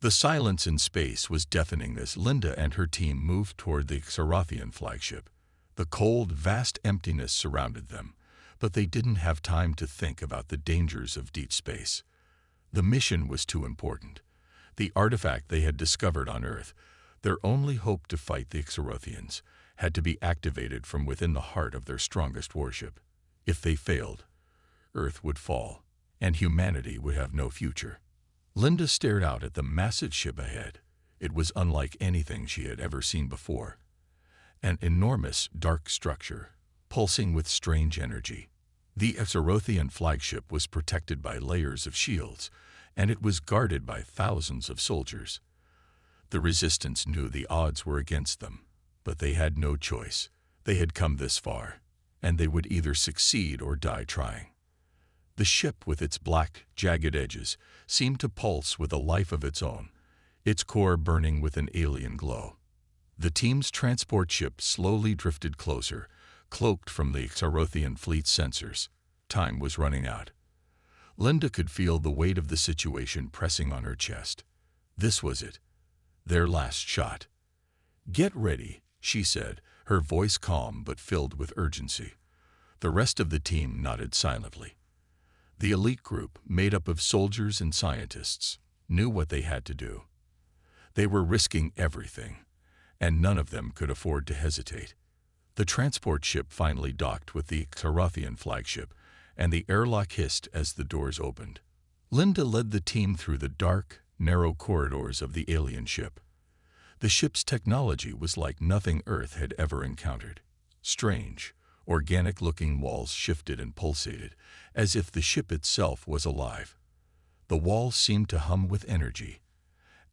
The silence in space was deafening as Linda and her team moved toward the Xarathian flagship. The cold, vast emptiness surrounded them, but they didn't have time to think about the dangers of deep space. The mission was too important. The artifact they had discovered on Earth, their only hope to fight the Xarathians, had to be activated from within the heart of their strongest warship. If they failed, Earth would fall, and humanity would have no future. Linda stared out at the massive ship ahead. It was unlike anything she had ever seen before. An enormous, dark structure, pulsing with strange energy. The Xarathian flagship was protected by layers of shields, and it was guarded by thousands of soldiers. The Resistance knew the odds were against them, but they had no choice. They had come this far, and they would either succeed or die trying. The ship, with its black, jagged edges, seemed to pulse with a life of its own, its core burning with an alien glow. The team's transport ship slowly drifted closer, cloaked from the Xarathian fleet's sensors. Time was running out. Linda could feel the weight of the situation pressing on her chest. This was it. Their last shot. "Get ready," she said, her voice calm but filled with urgency. The rest of the team nodded silently. The elite group, made up of soldiers and scientists, knew what they had to do. They were risking everything, and none of them could afford to hesitate. The transport ship finally docked with the Xarathian flagship, and the airlock hissed as the doors opened. Linda led the team through the dark, narrow corridors of the alien ship. The ship's technology was like nothing Earth had ever encountered. Strange, organic-looking walls shifted and pulsated, as if the ship itself was alive. The walls seemed to hum with energy,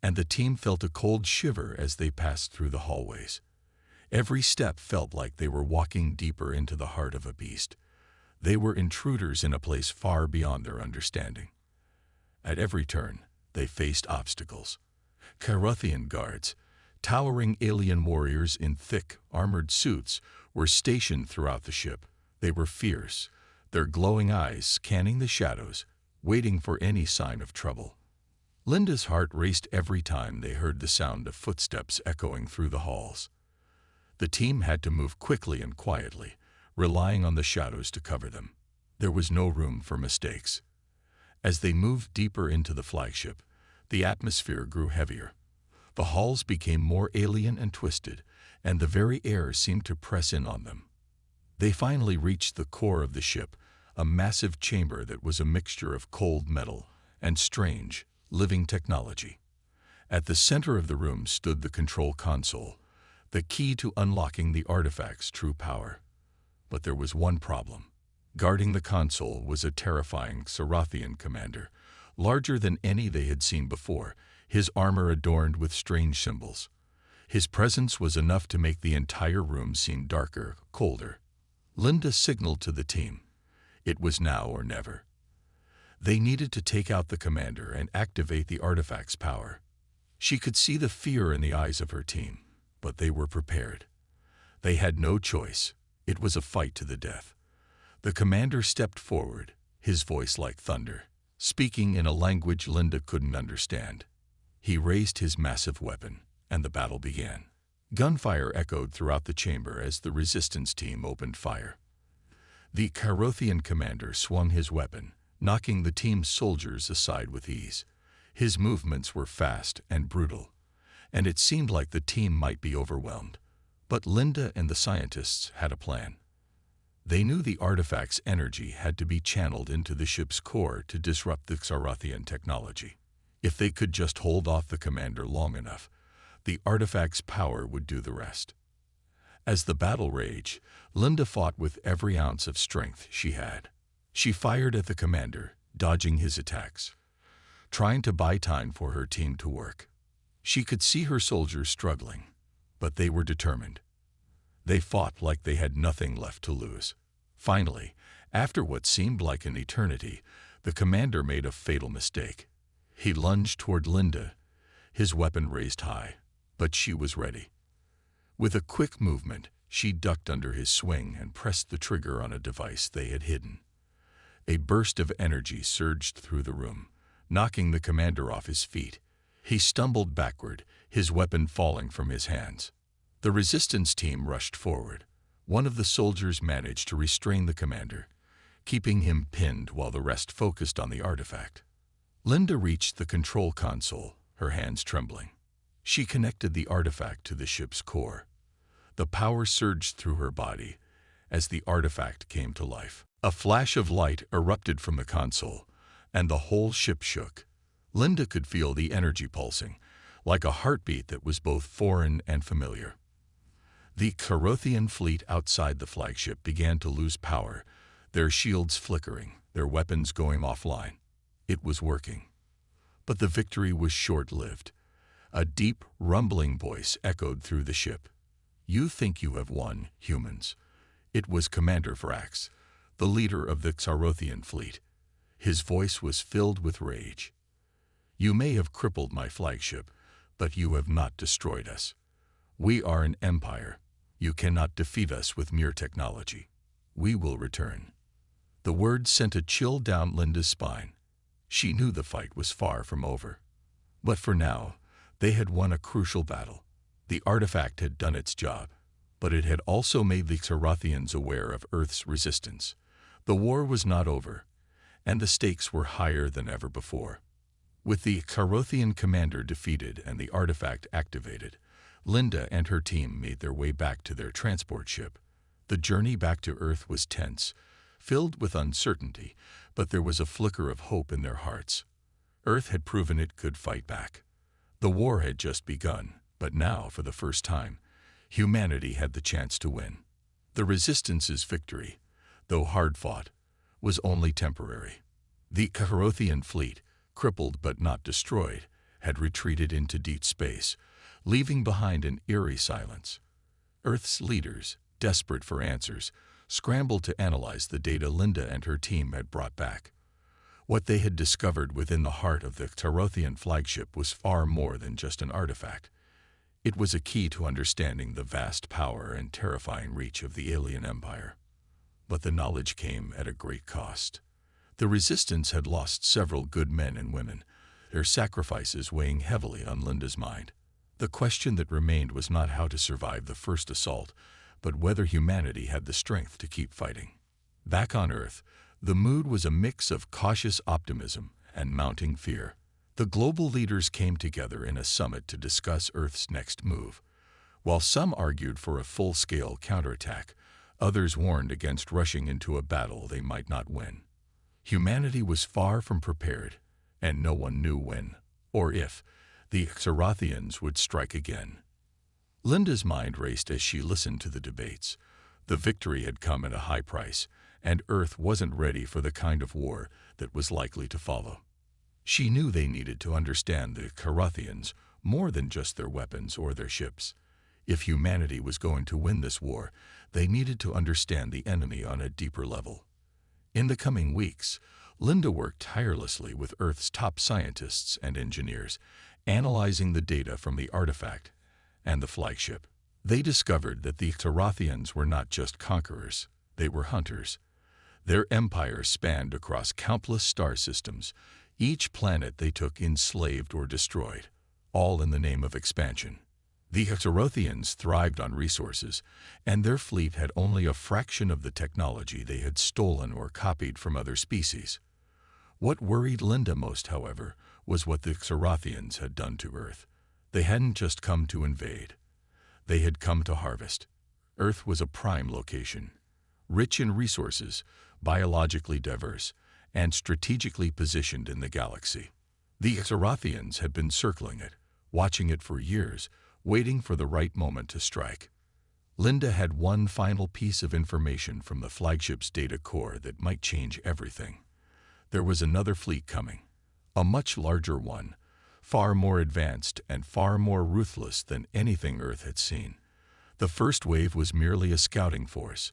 and the team felt a cold shiver as they passed through the hallways. Every step felt like they were walking deeper into the heart of a beast. They were intruders in a place far beyond their understanding. At every turn, they faced obstacles. Xarathian guards, towering alien warriors in thick, armored suits, were stationed throughout the ship. They were fierce, their glowing eyes scanning the shadows, waiting for any sign of trouble. Linda's heart raced every time they heard the sound of footsteps echoing through the halls. The team had to move quickly and quietly, relying on the shadows to cover them. There was no room for mistakes. As they moved deeper into the flagship, the atmosphere grew heavier. The halls became more alien and twisted, and the very air seemed to press in on them. They finally reached the core of the ship, a massive chamber that was a mixture of cold metal and strange, living technology. At the center of the room stood the control console, the key to unlocking the artifact's true power. But there was one problem. Guarding the console was a terrifying Xarathian commander, larger than any they had seen before, his armor adorned with strange symbols. His presence was enough to make the entire room seem darker, colder. Linda signaled to the team. It was now or never. They needed to take out the commander and activate the artifact's power. She could see the fear in the eyes of her team, but they were prepared. They had no choice. It was a fight to the death. The commander stepped forward, his voice like thunder, speaking in a language Linda couldn't understand. He raised his massive weapon, and the battle began. Gunfire echoed throughout the chamber as the resistance team opened fire. The Xarathian commander swung his weapon, knocking the team's soldiers aside with ease. His movements were fast and brutal, and it seemed like the team might be overwhelmed. But Linda and the scientists had a plan. They knew the artifact's energy had to be channeled into the ship's core to disrupt the Xarathian technology. If they could just hold off the commander long enough, the artifact's power would do the rest. As the battle raged, Linda fought with every ounce of strength she had. She fired at the commander, dodging his attacks, trying to buy time for her team to work. She could see her soldiers struggling, but they were determined. They fought like they had nothing left to lose. Finally, after what seemed like an eternity, the commander made a fatal mistake. He lunged toward Linda, his weapon raised high, but she was ready. With a quick movement, she ducked under his swing and pressed the trigger on a device they had hidden. A burst of energy surged through the room, knocking the commander off his feet. He stumbled backward, his weapon falling from his hands. The resistance team rushed forward. One of the soldiers managed to restrain the commander, keeping him pinned while the rest focused on the artifact. Linda reached the control console, her hands trembling. She connected the artifact to the ship's core. The power surged through her body as the artifact came to life. A flash of light erupted from the console, and the whole ship shook. Linda could feel the energy pulsing, like a heartbeat that was both foreign and familiar. The Carothian fleet outside the flagship began to lose power, their shields flickering, their weapons going offline. It was working. But the victory was short-lived. A deep, rumbling voice echoed through the ship. "You think you have won, humans." It was Commander Vrax, the leader of the Carothian fleet. His voice was filled with rage. "You may have crippled my flagship, but you have not destroyed us. We are an empire. You cannot defeat us with mere technology. We will return." The words sent a chill down Linda's spine. She knew the fight was far from over. But for now, they had won a crucial battle. The artifact had done its job, but it had also made the Carothians aware of Earth's resistance. The war was not over, and the stakes were higher than ever before. With the Carothian commander defeated and the artifact activated, Linda and her team made their way back to their transport ship. The journey back to Earth was tense, filled with uncertainty, but there was a flicker of hope in their hearts. Earth had proven it could fight back. The war had just begun, but now, for the first time, humanity had the chance to win. The Resistance's victory, though hard-fought, was only temporary. The Carothian fleet, crippled but not destroyed, had retreated into deep space, leaving behind an eerie silence. Earth's leaders, desperate for answers, scrambled to analyze the data Linda and her team had brought back. What they had discovered within the heart of the Carothian flagship was far more than just an artifact. It was a key to understanding the vast power and terrifying reach of the alien empire. But the knowledge came at a great cost. The Resistance had lost several good men and women, their sacrifices weighing heavily on Linda's mind. The question that remained was not how to survive the first assault, but whether humanity had the strength to keep fighting. Back on Earth, the mood was a mix of cautious optimism and mounting fear. The global leaders came together in a summit to discuss Earth's next move. While some argued for a full-scale counterattack, others warned against rushing into a battle they might not win. Humanity was far from prepared, and no one knew when, or if, the Carothians would strike again. Linda's mind raced as she listened to the debates. The victory had come at a high price, and Earth wasn't ready for the kind of war that was likely to follow. She knew they needed to understand the Carothians more than just their weapons or their ships. If humanity was going to win this war, they needed to understand the enemy on a deeper level. In the coming weeks, Linda worked tirelessly with Earth's top scientists and engineers, analyzing the data from the artifact and the flagship. They discovered that the Carothians were not just conquerors, they were hunters. Their empire spanned across countless star systems. Each planet they took enslaved or destroyed, all in the name of expansion. The Carothians thrived on resources, and their fleet had only a fraction of the technology they had stolen or copied from other species. What worried Linda most, however, was what the Carothians had done to Earth. They hadn't just come to invade. They had come to harvest. Earth was a prime location, rich in resources, biologically diverse, and strategically positioned in the galaxy. The Carothians had been circling it, watching it for years, waiting for the right moment to strike. Linda had one final piece of information from the flagship's data core that might change everything. There was another fleet coming, a much larger one, far more advanced and far more ruthless than anything Earth had seen. The first wave was merely a scouting force,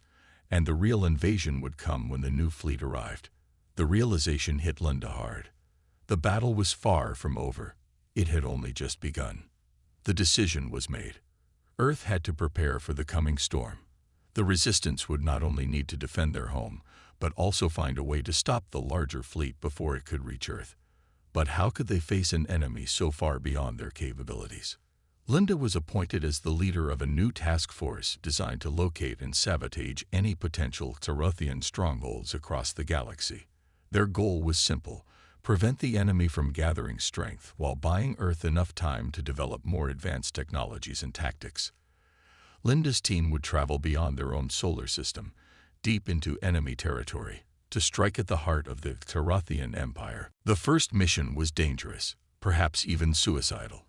and the real invasion would come when the new fleet arrived. The realization hit Linda hard. The battle was far from over. It had only just begun. The decision was made. Earth had to prepare for the coming storm. The Resistance would not only need to defend their home, but also find a way to stop the larger fleet before it could reach Earth. But how could they face an enemy so far beyond their capabilities? Linda was appointed as the leader of a new task force designed to locate and sabotage any potential Xarothian strongholds across the galaxy. Their goal was simple: prevent the enemy from gathering strength while buying Earth enough time to develop more advanced technologies and tactics. Linda's team would travel beyond their own solar system, deep into enemy territory, to strike at the heart of the Xarothian Empire. The first mission was dangerous, perhaps even suicidal.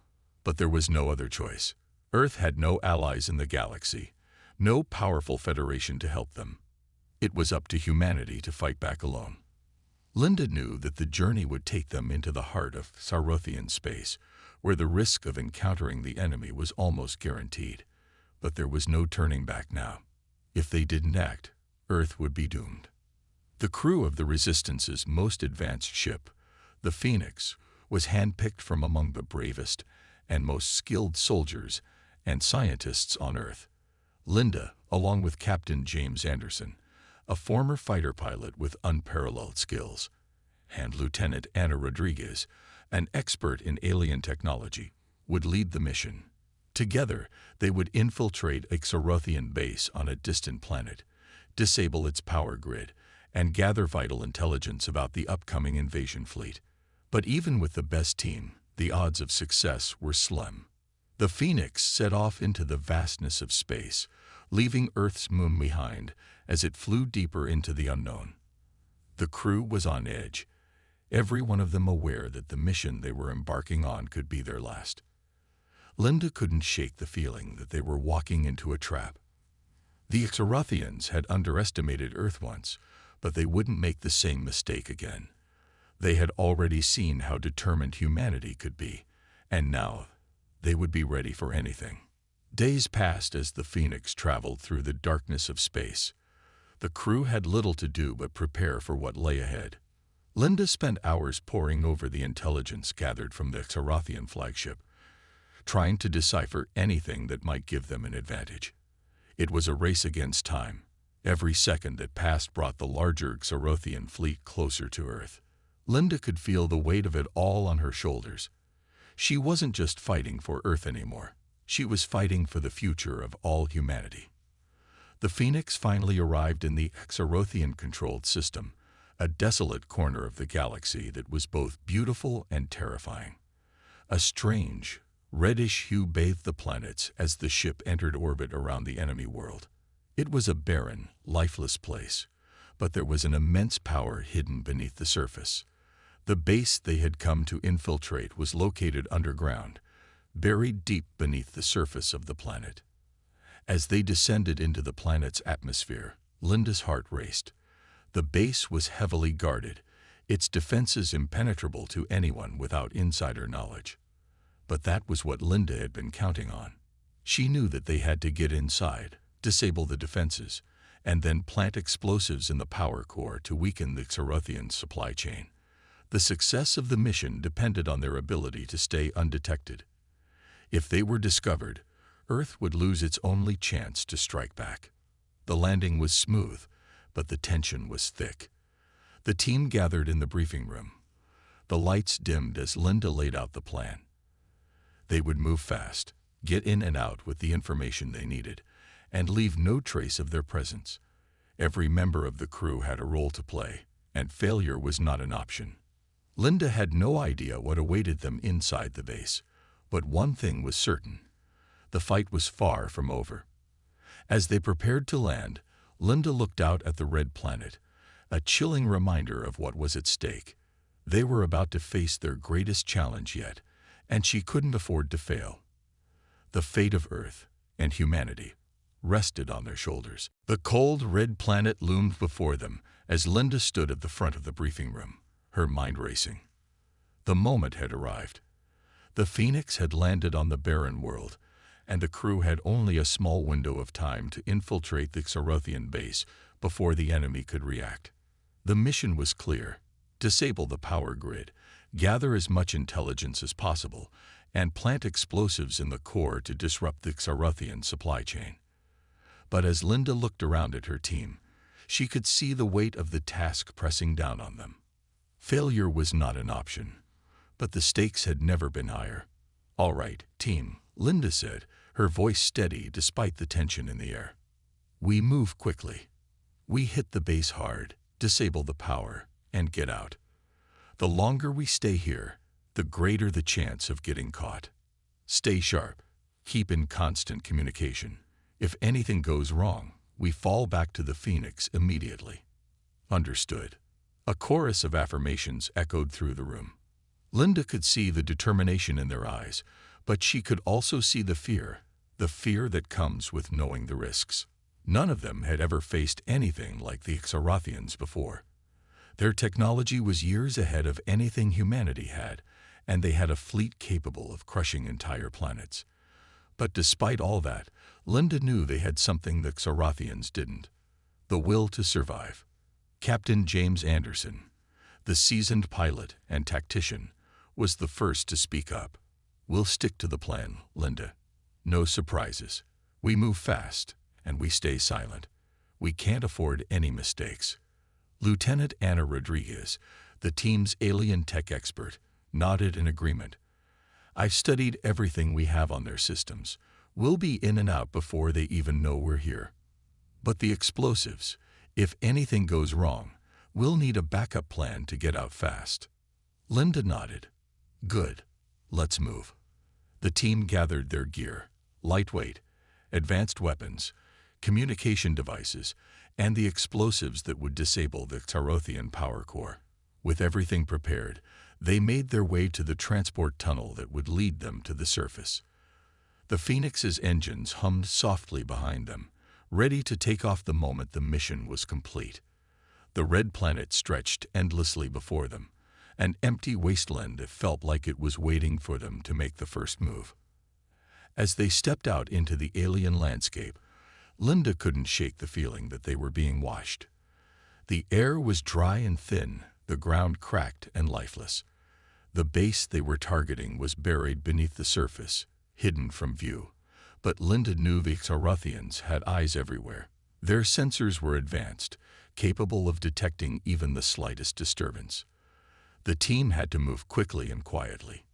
But there was no other choice. Earth had no allies in the galaxy, no powerful federation to help them. It was up to humanity to fight back alone. Linda knew that the journey would take them into the heart of Xarothian space, where the risk of encountering the enemy was almost guaranteed. But there was no turning back now. If they didn't act, Earth would be doomed. The crew of the Resistance's most advanced ship, the Phoenix, was handpicked from among the bravest and most skilled soldiers and scientists on Earth. Linda, along with Captain James Anderson, a former fighter pilot with unparalleled skills, and Lieutenant Anna Rodriguez, an expert in alien technology, would lead the mission. Together, they would infiltrate a Xarothian base on a distant planet, disable its power grid, and gather vital intelligence about the upcoming invasion fleet. But even with the best team, the odds of success were slim. The Phoenix set off into the vastness of space, leaving Earth's moon behind as it flew deeper into the unknown. The crew was on edge, every one of them aware that the mission they were embarking on could be their last. Linda couldn't shake the feeling that they were walking into a trap. The Xarothians had underestimated Earth once, but they wouldn't make the same mistake again. They had already seen how determined humanity could be, and now they would be ready for anything. Days passed as the Phoenix traveled through the darkness of space. The crew had little to do but prepare for what lay ahead. Linda spent hours poring over the intelligence gathered from the Xarothian flagship, trying to decipher anything that might give them an advantage. It was a race against time. Every second that passed brought the larger Xarothian fleet closer to Earth. Linda could feel the weight of it all on her shoulders. She wasn't just fighting for Earth anymore. She was fighting for the future of all humanity. The Phoenix finally arrived in the Xarothian-controlled system, a desolate corner of the galaxy that was both beautiful and terrifying. A strange, reddish hue bathed the planets as the ship entered orbit around the enemy world. It was a barren, lifeless place, but there was an immense power hidden beneath the surface. The base they had come to infiltrate was located underground, buried deep beneath the surface of the planet. As they descended into the planet's atmosphere, Linda's heart raced. The base was heavily guarded, its defenses impenetrable to anyone without insider knowledge. But that was what Linda had been counting on. She knew that they had to get inside, disable the defenses, and then plant explosives in the power core to weaken the Xarothian supply chain. The success of the mission depended on their ability to stay undetected. If they were discovered, Earth would lose its only chance to strike back. The landing was smooth, but the tension was thick. The team gathered in the briefing room. The lights dimmed as Linda laid out the plan. They would move fast, get in and out with the information they needed, and leave no trace of their presence. Every member of the crew had a role to play, and failure was not an option. Linda had no idea what awaited them inside the base, but one thing was certain: the fight was far from over. As they prepared to land, Linda looked out at the red planet, a chilling reminder of what was at stake. They were about to face their greatest challenge yet, and she couldn't afford to fail. The fate of Earth and humanity rested on their shoulders. The cold red planet loomed before them as Linda stood at the front of the briefing room, her mind racing. The moment had arrived. The Phoenix had landed on the barren world, and the crew had only a small window of time to infiltrate the Xarothian base before the enemy could react. The mission was clear: disable the power grid, gather as much intelligence as possible, and plant explosives in the core to disrupt the Xarothian supply chain. But as Linda looked around at her team, she could see the weight of the task pressing down on them. Failure was not an option. But the stakes had never been higher. "All right, team," Linda said, her voice steady despite the tension in the air. "We move quickly. We hit the base hard, disable the power, and get out. The longer we stay here, the greater the chance of getting caught. Stay sharp. Keep in constant communication. If anything goes wrong, we fall back to the Phoenix immediately." "Understood." A chorus of affirmations echoed through the room. Linda could see the determination in their eyes, but she could also see the fear that comes with knowing the risks. None of them had ever faced anything like the Xarathians before. Their technology was years ahead of anything humanity had, and they had a fleet capable of crushing entire planets. But despite all that, Linda knew they had something the Xarathians didn't: the will to survive. Captain James Anderson, the seasoned pilot and tactician, was the first to speak up. "We'll stick to the plan, Linda. No surprises. We move fast, and we stay silent. We can't afford any mistakes." Lieutenant Ana Rodriguez, the team's alien tech expert, nodded in agreement. "I've studied everything we have on their systems. We'll be in and out before they even know we're here. But the explosives, if anything goes wrong, we'll need a backup plan to get out fast." Linda nodded. "Good. Let's move." The team gathered their gear: lightweight, advanced weapons, communication devices, and the explosives that would disable the Xarothian power core. With everything prepared, they made their way to the transport tunnel that would lead them to the surface. The Phoenix's engines hummed softly behind them, ready to take off the moment the mission was complete. The red planet stretched endlessly before them, an empty wasteland that felt like it was waiting for them to make the first move. As they stepped out into the alien landscape, Linda couldn't shake the feeling that they were being watched. The air was dry and thin, the ground cracked and lifeless. The base they were targeting was buried beneath the surface, hidden from view. But Linda knew the Xarathians had eyes everywhere. Their sensors were advanced, capable of detecting even the slightest disturbance. The team had to move quickly and quietly.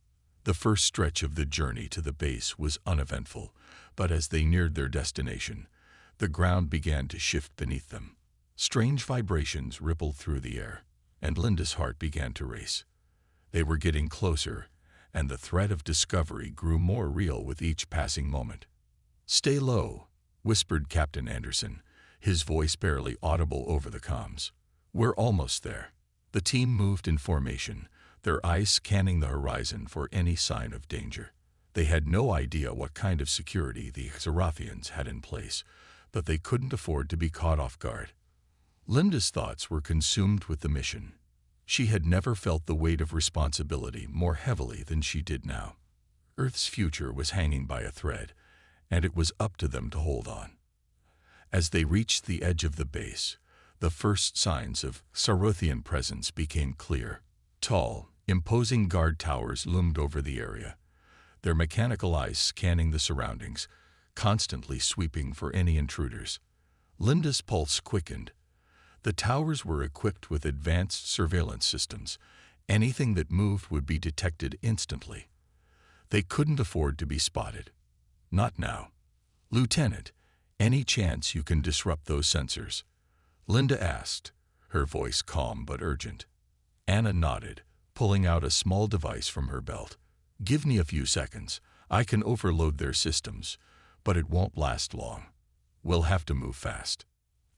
The first stretch of the journey to the base was uneventful, but as they neared their destination, the ground began to shift beneath them. Strange vibrations rippled through the air, and Linda's heart began to race. They were getting closer, and the threat of discovery grew more real with each passing moment. "Stay low," whispered Captain Anderson, his voice barely audible over the comms. "We're almost there." The team moved in formation, their eyes scanning the horizon for any sign of danger. They had no idea what kind of security the Xarathians had in place, but they couldn't afford to be caught off guard. Linda's thoughts were consumed with the mission. She had never felt the weight of responsibility more heavily than she did now. Earth's future was hanging by a thread, and it was up to them to hold on. As they reached the edge of the base, the first signs of Xarothian presence became clear. Tall, imposing guard towers loomed over the area, their mechanical eyes scanning the surroundings, constantly sweeping for any intruders. Linda's pulse quickened. The towers were equipped with advanced surveillance systems. Anything that moved would be detected instantly. They couldn't afford to be spotted. Not now. "Lieutenant, any chance you can disrupt those sensors?" Linda asked, her voice calm but urgent. Anna nodded, pulling out a small device from her belt. "Give me a few seconds. I can overload their systems, but it won't last long. We'll have to move fast."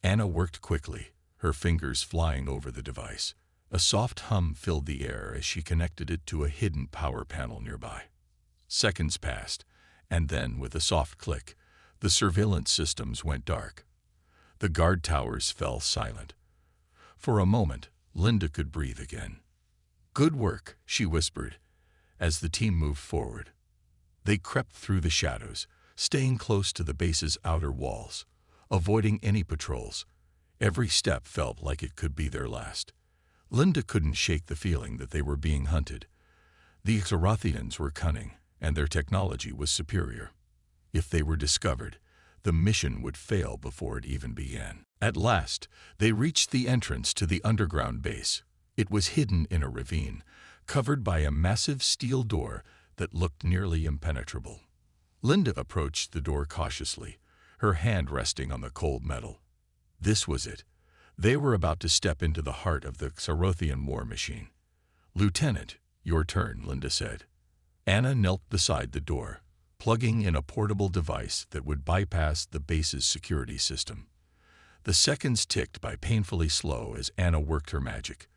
Anna worked quickly, her fingers flying over the device. A soft hum filled the air as she connected it to a hidden power panel nearby. Seconds passed, and then, with a soft click, the surveillance systems went dark. The guard towers fell silent. For a moment, Linda could breathe again. "Good work," she whispered, as the team moved forward. They crept through the shadows, staying close to the base's outer walls, avoiding any patrols. Every step felt like it could be their last. Linda couldn't shake the feeling that they were being hunted. The Xarathians were cunning, and their technology was superior. If they were discovered, the mission would fail before it even began. At last, they reached the entrance to the underground base. It was hidden in a ravine, covered by a massive steel door that looked nearly impenetrable. Linda approached the door cautiously, her hand resting on the cold metal. This was it. They were about to step into the heart of the Xarothian war machine. "Lieutenant, your turn," Linda said. Anna knelt beside the door, plugging in a portable device that would bypass the base's security system. The seconds ticked by painfully slow as Anna worked her magic.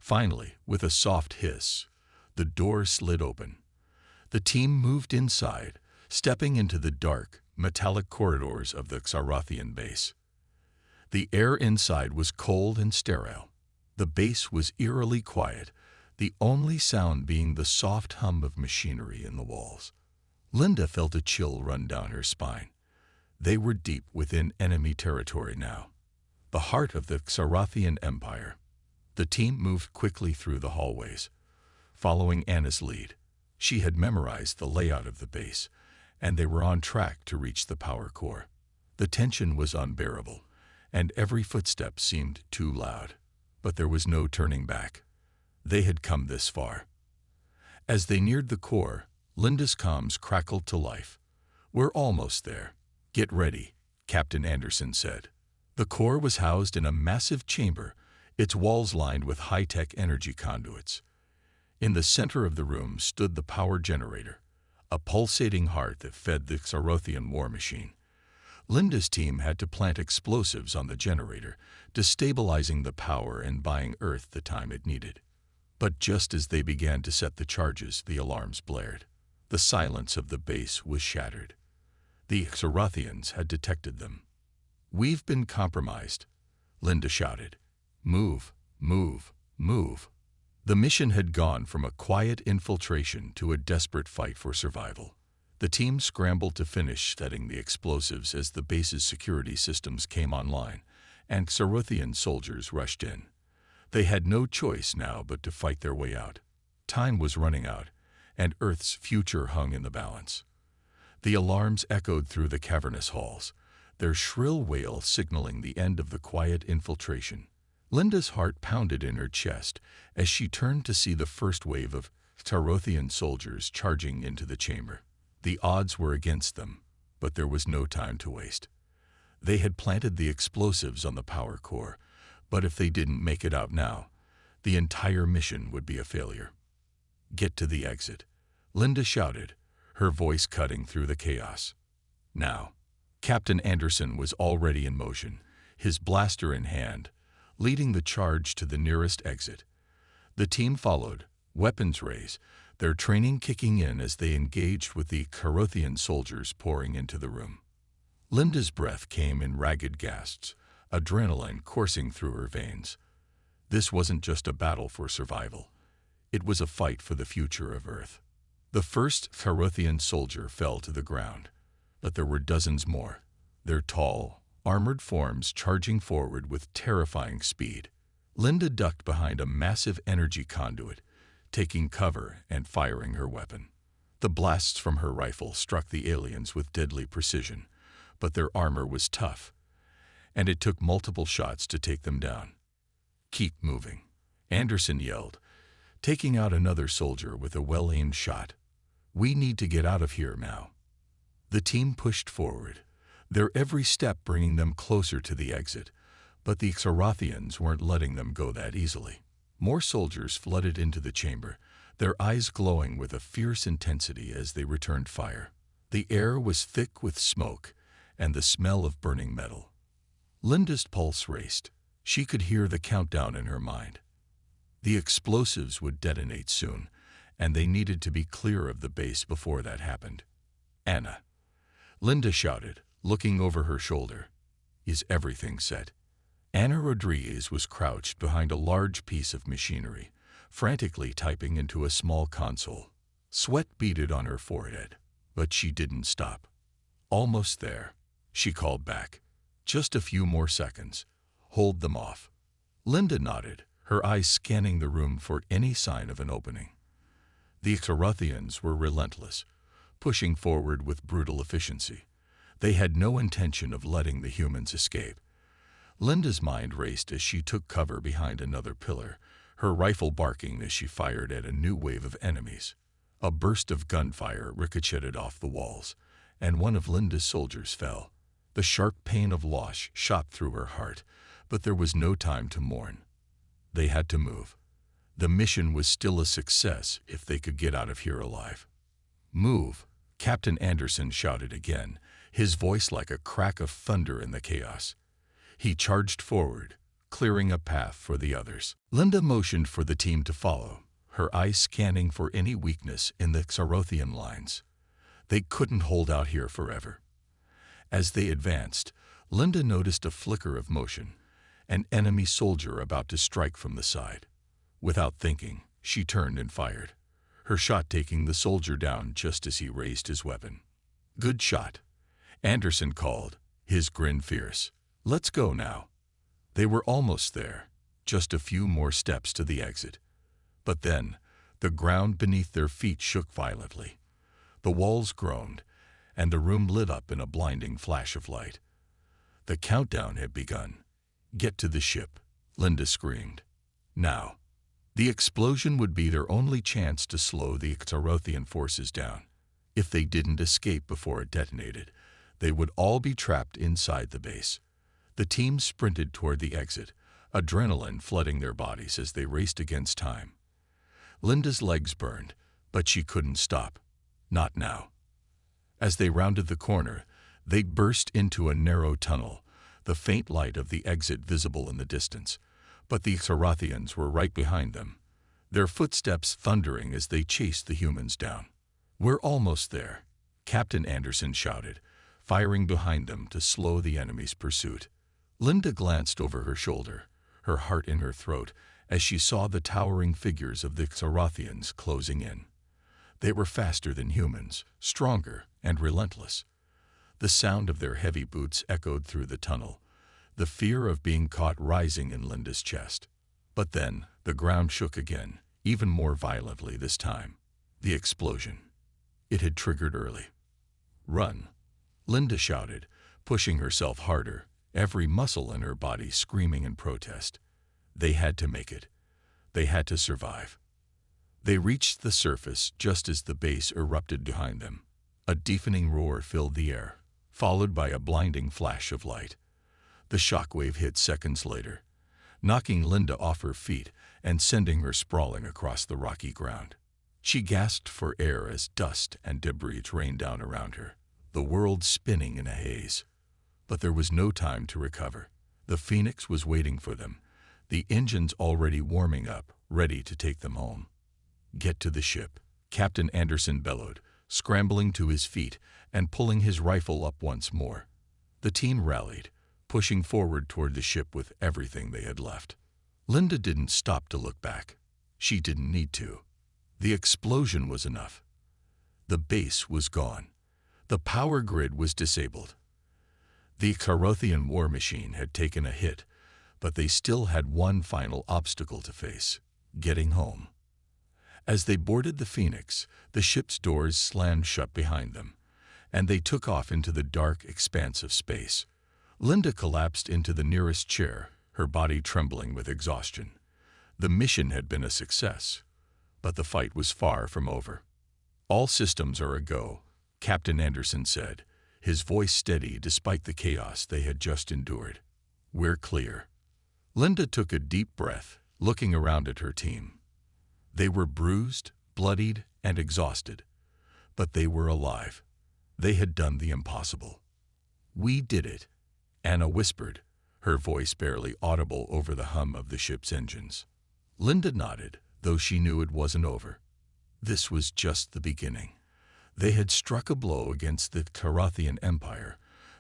Finally, with a soft hiss, the door slid open. The team moved inside, stepping into the dark, metallic corridors of the Xarothian base. The air inside was cold and sterile. The base was eerily quiet, the only sound being the soft hum of machinery in the walls. Linda felt a chill run down her spine. They were deep within enemy territory now, the heart of the Xarothian Empire. The team moved quickly through the hallways, following Anna's lead. She had memorized the layout of the base, and they were on track to reach the power core. The tension was unbearable, and every footstep seemed too loud. But there was no turning back. They had come this far. As they neared the core, Linda's comms crackled to life. "We're almost there. Get ready," Captain Anderson said. The core was housed in a massive chamber, its walls lined with high-tech energy conduits. In the center of the room stood the power generator, a pulsating heart that fed the Xarothian war machine. Linda's team had to plant explosives on the generator, destabilizing the power and buying Earth the time it needed. But just as they began to set the charges, the alarms blared. The silence of the base was shattered. The Xarothians had detected them. "We've been compromised," Linda shouted. "Move, move, move." The mission had gone from a quiet infiltration to a desperate fight for survival. The team scrambled to finish setting the explosives as the base's security systems came online, and Xarothian soldiers rushed in. They had no choice now but to fight their way out. Time was running out, and Earth's future hung in the balance. The alarms echoed through the cavernous halls, their shrill wail signaling the end of the quiet infiltration. Linda's heart pounded in her chest as she turned to see the first wave of Xarothian soldiers charging into the chamber. The odds were against them, but there was no time to waste. They had planted the explosives on the power core, but if they didn't make it out now, the entire mission would be a failure. "Get to the exit," Linda shouted, her voice cutting through the chaos. Now, Captain Anderson was already in motion, his blaster in hand, leading the charge to the nearest exit. The team followed, weapons raised, their training kicking in as they engaged with the Xarothian soldiers pouring into the room. Linda's breath came in ragged gasps, adrenaline coursing through her veins. This wasn't just a battle for survival. It was a fight for the future of Earth. The first Xarothian soldier fell to the ground, but there were dozens more, their tall, armored forms charging forward with terrifying speed. Linda ducked behind a massive energy conduit, taking cover and firing her weapon. The blasts from her rifle struck the aliens with deadly precision, but their armor was tough, and it took multiple shots to take them down. "Keep moving," Anderson yelled, taking out another soldier with a well-aimed shot. "We need to get out of here now." The team pushed forward, their every step bringing them closer to the exit, but the Xarothians weren't letting them go that easily. More soldiers flooded into the chamber, their eyes glowing with a fierce intensity as they returned fire. The air was thick with smoke and the smell of burning metal. Linda's pulse raced. She could hear the countdown in her mind. The explosives would detonate soon, and they needed to be clear of the base before that happened. "Anna," Linda shouted, looking over her shoulder. "Is everything set?" Anna Rodriguez was crouched behind a large piece of machinery, frantically typing into a small console. Sweat beaded on her forehead, but she didn't stop. "Almost there," she called back. "Just a few more seconds. Hold them off." Linda nodded, her eyes scanning the room for any sign of an opening. The Xarothians were relentless, pushing forward with brutal efficiency. They had no intention of letting the humans escape. Linda's mind raced as she took cover behind another pillar, her rifle barking as she fired at a new wave of enemies. A burst of gunfire ricocheted off the walls, and one of Linda's soldiers fell. The sharp pain of loss shot through her heart, but there was no time to mourn. They had to move. The mission was still a success if they could get out of here alive. "Move!" Captain Anderson shouted again, his voice like a crack of thunder in the chaos. He charged forward, clearing a path for the others. Linda motioned for the team to follow, her eyes scanning for any weakness in the Xarothian lines. They couldn't hold out here forever. As they advanced, Linda noticed a flicker of motion, an enemy soldier about to strike from the side. Without thinking, she turned and fired, her shot taking the soldier down just as he raised his weapon. "Good shot," Anderson called, his grin fierce. "Let's go now." They were almost there, just a few more steps to the exit. But then, the ground beneath their feet shook violently. The walls groaned, and the room lit up in a blinding flash of light. The countdown had begun. "Get to the ship," Linda screamed. Now. The explosion would be their only chance to slow the Xarothian forces down. If they didn't escape before it detonated, they would all be trapped inside the base. The team sprinted toward the exit, adrenaline flooding their bodies as they raced against time. Linda's legs burned, but she couldn't stop. Not now. As they rounded the corner, they burst into a narrow tunnel, the faint light of the exit visible in the distance. But the Xarothians were right behind them, their footsteps thundering as they chased the humans down. "We're almost there," Captain Anderson shouted, firing behind them to slow the enemy's pursuit. Linda glanced over her shoulder, her heart in her throat, as she saw the towering figures of the Xarothians closing in. They were faster than humans, stronger and relentless. The sound of their heavy boots echoed through the tunnel, the fear of being caught rising in Linda's chest. But then, the ground shook again, even more violently this time. The explosion. It had triggered early. "Run!" Linda shouted, pushing herself harder, every muscle in her body screaming in protest. They had to make it. They had to survive. They reached the surface just as the base erupted behind them. A deafening roar filled the air, followed by a blinding flash of light. The shockwave hit seconds later, knocking Linda off her feet and sending her sprawling across the rocky ground. She gasped for air as dust and debris rained down around her, the world spinning in a haze. But there was no time to recover. The Phoenix was waiting for them, the engines already warming up, ready to take them home. "Get to the ship," Captain Anderson bellowed, scrambling to his feet and pulling his rifle up once more. The team rallied, pushing forward toward the ship with everything they had left. Linda didn't stop to look back. She didn't need to. The explosion was enough. The base was gone. The power grid was disabled. The Xarothian war machine had taken a hit, but they still had one final obstacle to face: getting home. As they boarded the Phoenix, the ship's doors slammed shut behind them, and they took off into the dark expanse of space. Linda collapsed into the nearest chair, her body trembling with exhaustion. The mission had been a success, but the fight was far from over. "All systems are a go," Captain Anderson said, his voice steady despite the chaos they had just endured. "We're clear." Linda took a deep breath, looking around at her team. They were bruised, bloodied, and exhausted, but they were alive. They had done the impossible. "We did it," Anna whispered, her voice barely audible over the hum of the ship's engines. Linda nodded, though she knew it wasn't over. This was just the beginning. They had struck a blow against the Xarothian Empire,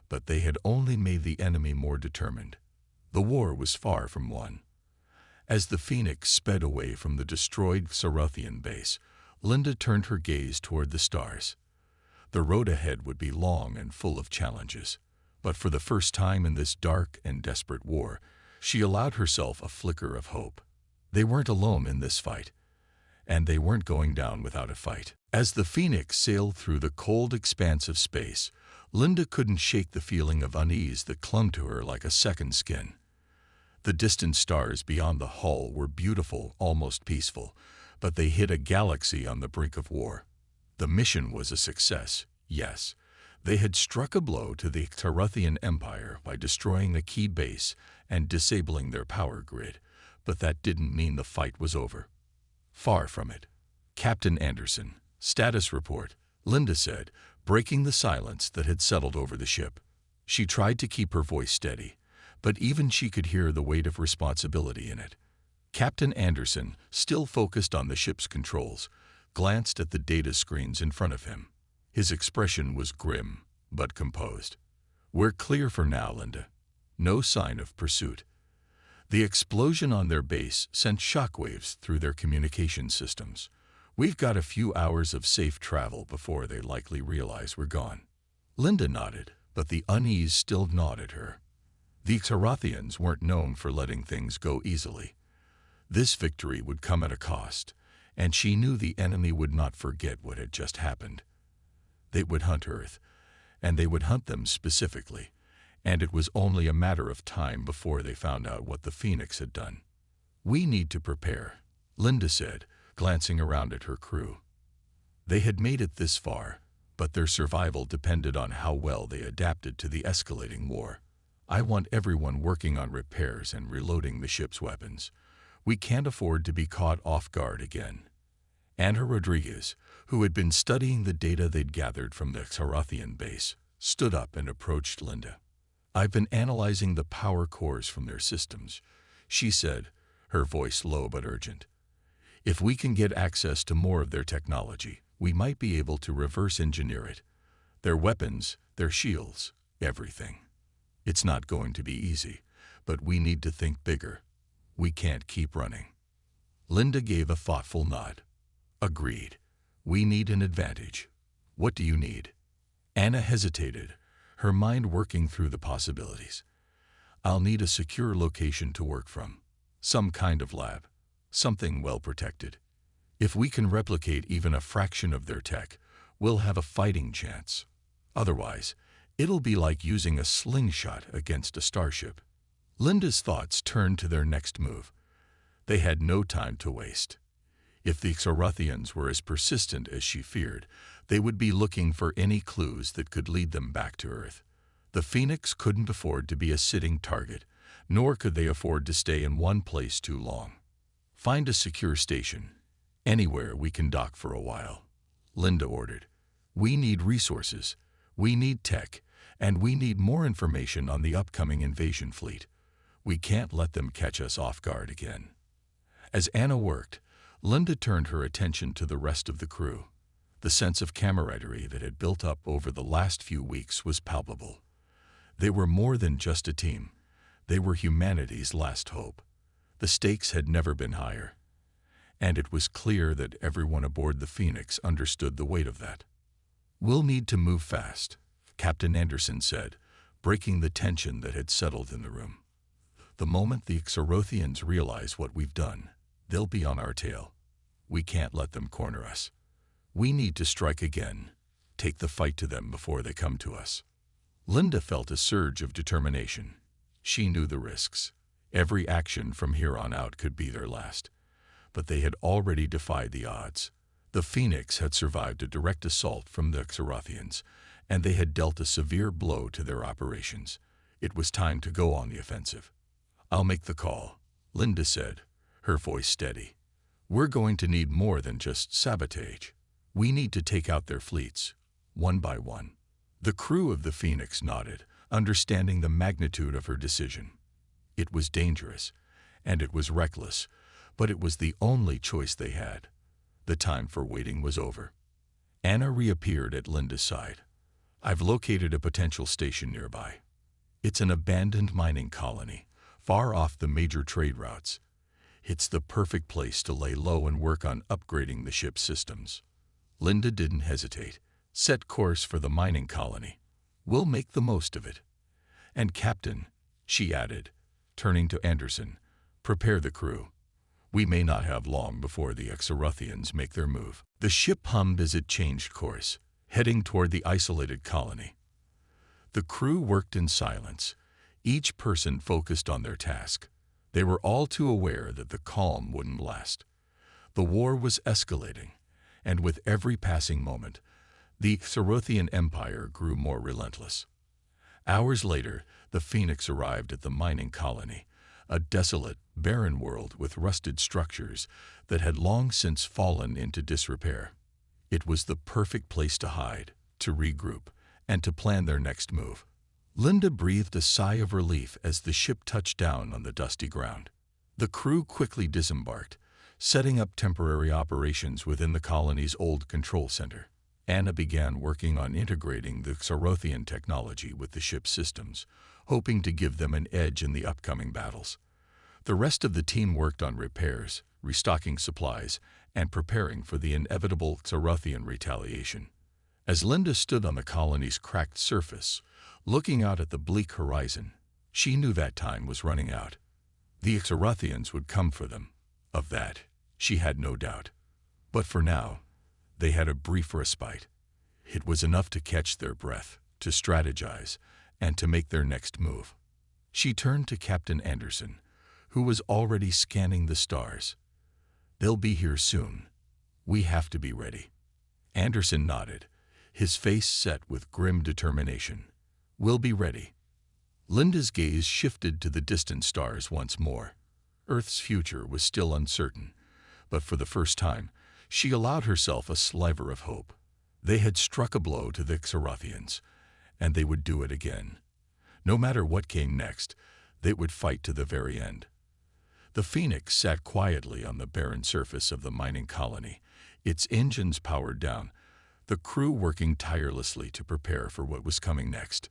but they had only made the enemy more determined. The war was far from won. As the Phoenix sped away from the destroyed Xarothian base, Linda turned her gaze toward the stars. The road ahead would be long and full of challenges, but for the first time in this dark and desperate war, she allowed herself a flicker of hope. They weren't alone in this fight, and they weren't going down without a fight. As the Phoenix sailed through the cold expanse of space, Linda couldn't shake the feeling of unease that clung to her like a second skin. The distant stars beyond the hull were beautiful, almost peaceful, but they hid a galaxy on the brink of war. The mission was a success, yes. They had struck a blow to the Xarathian Empire by destroying a key base and disabling their power grid, but that didn't mean the fight was over. Far from it. Captain Anderson, status report, Linda said, breaking the silence that had settled over the ship. She tried to keep her voice steady, but even she could hear the weight of responsibility in it. Captain Anderson, still focused on the ship's controls, glanced at the data screens in front of him. His expression was grim, but composed. "We're clear for now, Linda. No sign of pursuit." The explosion on their base sent shockwaves through their communication systems. "We've got a few hours of safe travel before they likely realize we're gone." Linda nodded, but the unease still gnawed at her. The Xarathians weren't known for letting things go easily. This victory would come at a cost, and she knew the enemy would not forget what had just happened. They would hunt Earth, and they would hunt them specifically, and it was only a matter of time before they found out what the Phoenix had done. "We need to prepare," Linda said, glancing around at her crew. They had made it this far, but their survival depended on how well they adapted to the escalating war. "I want everyone working on repairs and reloading the ship's weapons. We can't afford to be caught off guard again." Ana Rodriguez, who had been studying the data they'd gathered from the Xarathian base, stood up and approached Linda. "I've been analyzing the power cores from their systems," she said, her voice low but urgent. "If we can get access to more of their technology, we might be able to reverse engineer it. Their weapons, their shields, everything. It's not going to be easy, but we need to think bigger. We can't keep running." Linda gave a thoughtful nod. "Agreed. We need an advantage. What do you need?" Ana hesitated, her mind working through the possibilities. "I'll need a secure location to work from. Some kind of lab. Something well protected. If we can replicate even a fraction of their tech, we'll have a fighting chance. Otherwise, it'll be like using a slingshot against a starship." Linda's thoughts turned to their next move. They had no time to waste. If the Xarathians were as persistent as she feared, they would be looking for any clues that could lead them back to Earth. The Phoenix couldn't afford to be a sitting target, nor could they afford to stay in one place too long. "Find a secure station. Anywhere we can dock for a while," Linda ordered. "We need resources, we need tech, and we need more information on the upcoming invasion fleet. We can't let them catch us off guard again." As Ana worked, Linda turned her attention to the rest of the crew. The sense of camaraderie that had built up over the last few weeks was palpable. They were more than just a team. They were humanity's last hope. The stakes had never been higher, and it was clear that everyone aboard the Phoenix understood the weight of that. "We'll need to move fast," Captain Anderson said, breaking the tension that had settled in the room. "The moment the Xarathians realize what we've done, they'll be on our tail. We can't let them corner us. We need to strike again, take the fight to them before they come to us." Linda felt a surge of determination. She knew the risks. Every action from here on out could be their last. But they had already defied the odds. The Phoenix had survived a direct assault from the Xarathians, and they had dealt a severe blow to their operations. It was time to go on the offensive. "I'll make the call," Linda said, her voice steady. "We're going to need more than just sabotage. We need to take out their fleets, one by one." The crew of the Phoenix nodded, understanding the magnitude of her decision. It was dangerous, and it was reckless, but it was the only choice they had. The time for waiting was over. Ana reappeared at Linda's side. "I've located a potential station nearby. It's an abandoned mining colony, far off the major trade routes. It's the perfect place to lay low and work on upgrading the ship's systems." Linda didn't hesitate. "Set course for the mining colony. We'll make the most of it. And Captain," she added, turning to Anderson, "prepare the crew. We may not have long before the Xarathians make their move." The ship hummed as it changed course, heading toward the isolated colony. The crew worked in silence, each person focused on their task. They were all too aware that the calm wouldn't last. The war was escalating, and with every passing moment, the Xerothian Empire grew more relentless. Hours later, the Phoenix arrived at the mining colony, a desolate, barren world with rusted structures that had long since fallen into disrepair. It was the perfect place to hide, to regroup, and to plan their next move. Linda breathed a sigh of relief as the ship touched down on the dusty ground. The crew quickly disembarked, setting up temporary operations within the colony's old control center. Anna began working on integrating the Xerothian technology with the ship's systems, hoping to give them an edge in the upcoming battles. The rest of the team worked on repairs, restocking supplies, and preparing for the inevitable Xerothian retaliation. As Linda stood on the colony's cracked surface, looking out at the bleak horizon, she knew that time was running out. The Xerothians would come for them. Of that, she had no doubt. But for now, they had a brief respite. It was enough to catch their breath, to strategize, and to make their next move. She turned to Captain Anderson, who was already scanning the stars. "They'll be here soon. We have to be ready." Anderson nodded, his face set with grim determination. "We'll be ready." Linda's gaze shifted to the distant stars once more. Earth's future was still uncertain, but for the first time, she allowed herself a sliver of hope. They had struck a blow to the Xerothians, and they would do it again. No matter what came next, they would fight to the very end. The Phoenix sat quietly on the barren surface of the mining colony, its engines powered down, the crew working tirelessly to prepare for what was coming next.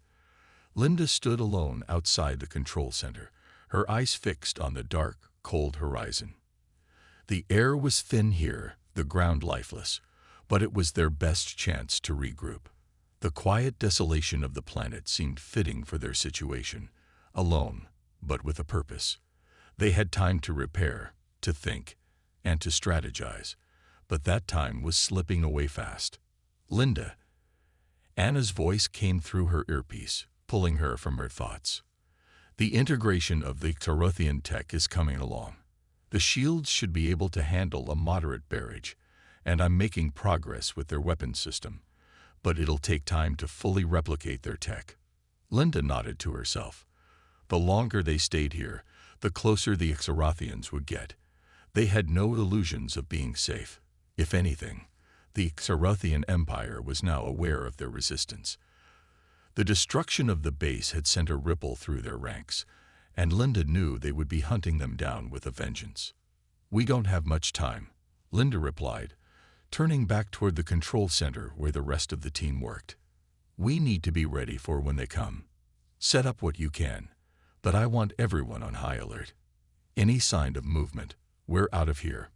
Linda stood alone outside the control center, her eyes fixed on the dark, cold horizon. The air was thin here, the ground lifeless, but it was their best chance to regroup. The quiet desolation of the planet seemed fitting for their situation, alone, but with a purpose. They had time to repair, to think, and to strategize, but that time was slipping away fast. "Linda." Anna's voice came through her earpiece, pulling her from her thoughts. "The integration of the Xerothian tech is coming along. The shields should be able to handle a moderate barrage, and I'm making progress with their weapons system, but it'll take time to fully replicate their tech." Linda nodded to herself. The longer they stayed here, the closer the Xerothians would get. They had no illusions of being safe. If anything, the Xerothian Empire was now aware of their resistance. The destruction of the base had sent a ripple through their ranks, and Linda knew they would be hunting them down with a vengeance. "We don't have much time," Linda replied, turning back toward the control center where the rest of the team worked. "We need to be ready for when they come. Set up what you can, but I want everyone on high alert. Any sign of movement, we're out of here."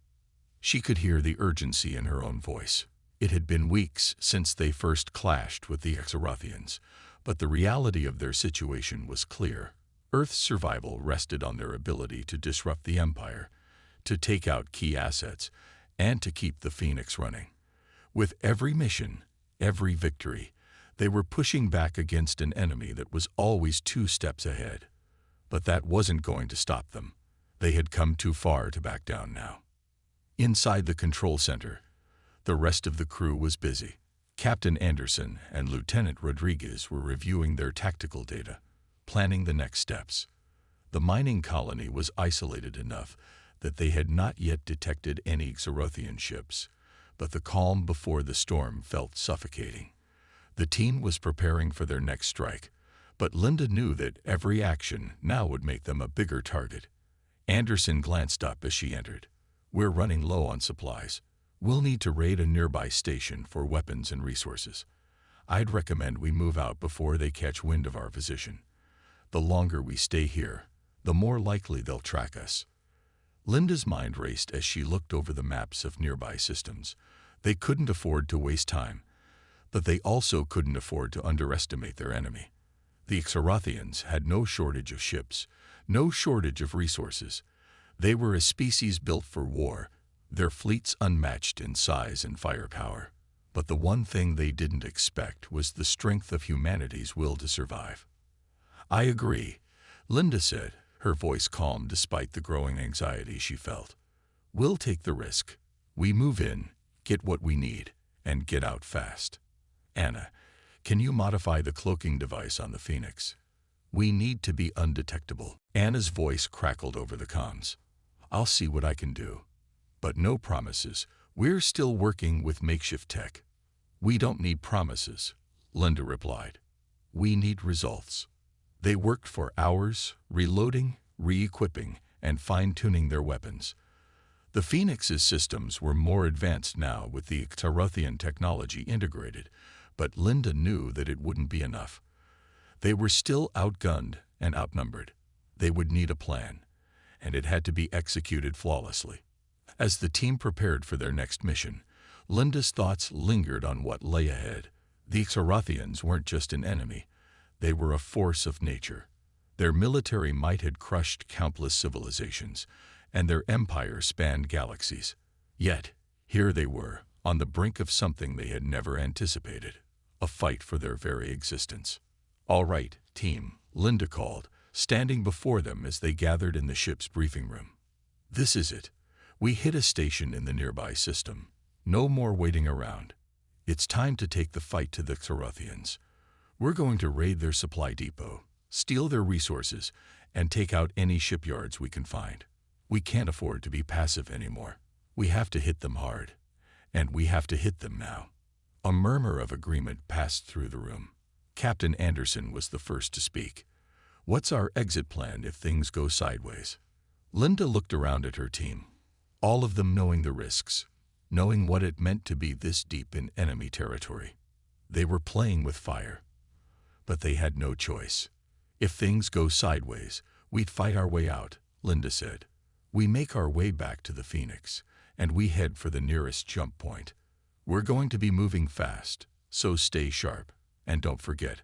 She could hear the urgency in her own voice. It had been weeks since they first clashed with the Xerothians, but the reality of their situation was clear. Earth's survival rested on their ability to disrupt the Empire, to take out key assets, and to keep the Phoenix running. With every mission, every victory, they were pushing back against an enemy that was always 2 steps ahead. But that wasn't going to stop them. They had come too far to back down now. Inside the control center, the rest of the crew was busy. Captain Anderson and Lieutenant Rodriguez were reviewing their tactical data, planning the next steps. The mining colony was isolated enough that they had not yet detected any Xerothian ships, but the calm before the storm felt suffocating. The team was preparing for their next strike, but Linda knew that every action now would make them a bigger target. Anderson glanced up as she entered. "We're running low on supplies. We'll need to raid a nearby station for weapons and resources. I'd recommend we move out before they catch wind of our position. The longer we stay here, the more likely they'll track us." Linda's mind raced as she looked over the maps of nearby systems. They couldn't afford to waste time, but they also couldn't afford to underestimate their enemy. The Xerothians had no shortage of ships, no shortage of resources. They were a species built for war, their fleets unmatched in size and firepower. But the one thing they didn't expect was the strength of humanity's will to survive. "I agree," Linda said, her voice calm despite the growing anxiety she felt. "We'll take the risk. We move in, get what we need, and get out fast. Anna, can you modify the cloaking device on the Phoenix? We need to be undetectable." Anna's voice crackled over the comms. "I'll see what I can do. But no promises. We're still working with makeshift tech." "We don't need promises," Linda replied. "We need results." They worked for hours, reloading, re-equipping, and fine-tuning their weapons. The Phoenix's systems were more advanced now with the Xarothian technology integrated, but Linda knew that it wouldn't be enough. They were still outgunned and outnumbered. They would need a plan, and it had to be executed flawlessly. As the team prepared for their next mission, Linda's thoughts lingered on what lay ahead. The Xarothians weren't just an enemy. They were a force of nature. Their military might had crushed countless civilizations, and their empire spanned galaxies. Yet, here they were, on the brink of something they had never anticipated, a fight for their very existence. "All right, team," Linda called, standing before them as they gathered in the ship's briefing room. "This is it. We hit a station in the nearby system. No more waiting around. It's time to take the fight to the Xarothians. We're going to raid their supply depot, steal their resources, and take out any shipyards we can find. We can't afford to be passive anymore. We have to hit them hard, and we have to hit them now." A murmur of agreement passed through the room. Captain Anderson was the first to speak. "What's our exit plan if things go sideways?" Linda looked around at her team, all of them knowing the risks, knowing what it meant to be this deep in enemy territory. They were playing with fire, but they had no choice. "If things go sideways, we'd fight our way out," Linda said. "We make our way back to the Phoenix, and we head for the nearest jump point. We're going to be moving fast, so stay sharp. And don't forget,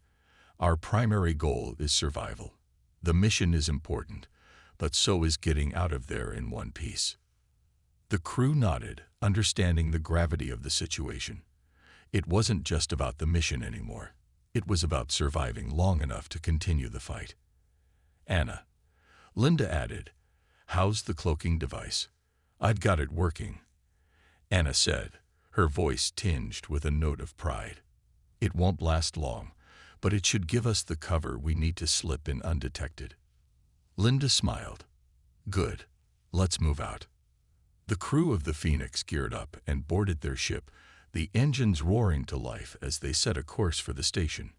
our primary goal is survival. The mission is important, but so is getting out of there in one piece." The crew nodded, understanding the gravity of the situation. It wasn't just about the mission anymore. It was about surviving long enough to continue the fight. "Anna," Linda added, "how's the cloaking device?" "I've got it working," Anna said, her voice tinged with a note of pride. "It won't last long, but it should give us the cover we need to slip in undetected." Linda smiled. "Good. Let's move out." The crew of the Phoenix geared up and boarded their ship, the engines roaring to life as they set a course for the station.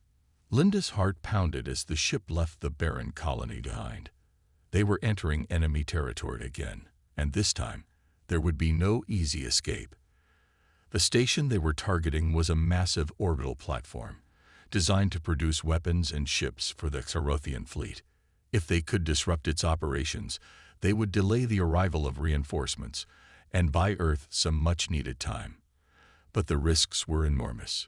Linda's heart pounded as the ship left the barren colony behind. They were entering enemy territory again, and this time, there would be no easy escape. The station they were targeting was a massive orbital platform, designed to produce weapons and ships for the Xarothian fleet. If they could disrupt its operations, they would delay the arrival of reinforcements and buy Earth some much-needed time. But the risks were enormous.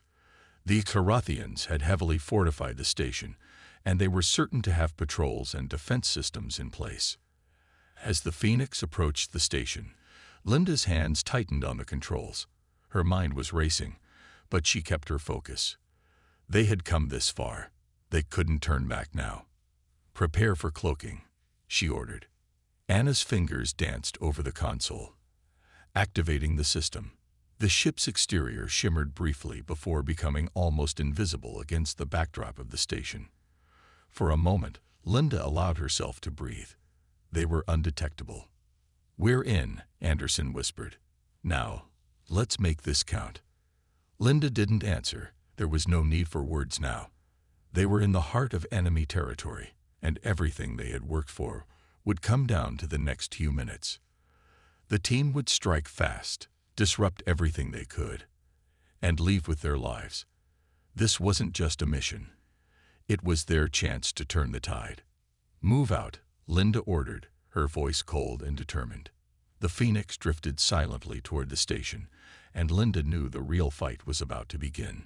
The Xarothians had heavily fortified the station, and they were certain to have patrols and defense systems in place. As the Phoenix approached the station, Linda's hands tightened on the controls. Her mind was racing, but she kept her focus. They had come this far. They couldn't turn back now. "Prepare for cloaking," she ordered. Anna's fingers danced over the console, activating the system. The ship's exterior shimmered briefly before becoming almost invisible against the backdrop of the station. For a moment, Linda allowed herself to breathe. They were undetectable. "We're in," Anderson whispered. "Now, let's make this count." Linda didn't answer. There was no need for words now. They were in the heart of enemy territory, and everything they had worked for would come down to the next few minutes. The team would strike fast, disrupt everything they could, and leave with their lives. This wasn't just a mission. It was their chance to turn the tide. "Move out," Linda ordered, her voice cold and determined. The Phoenix drifted silently toward the station, and Linda knew the real fight was about to begin.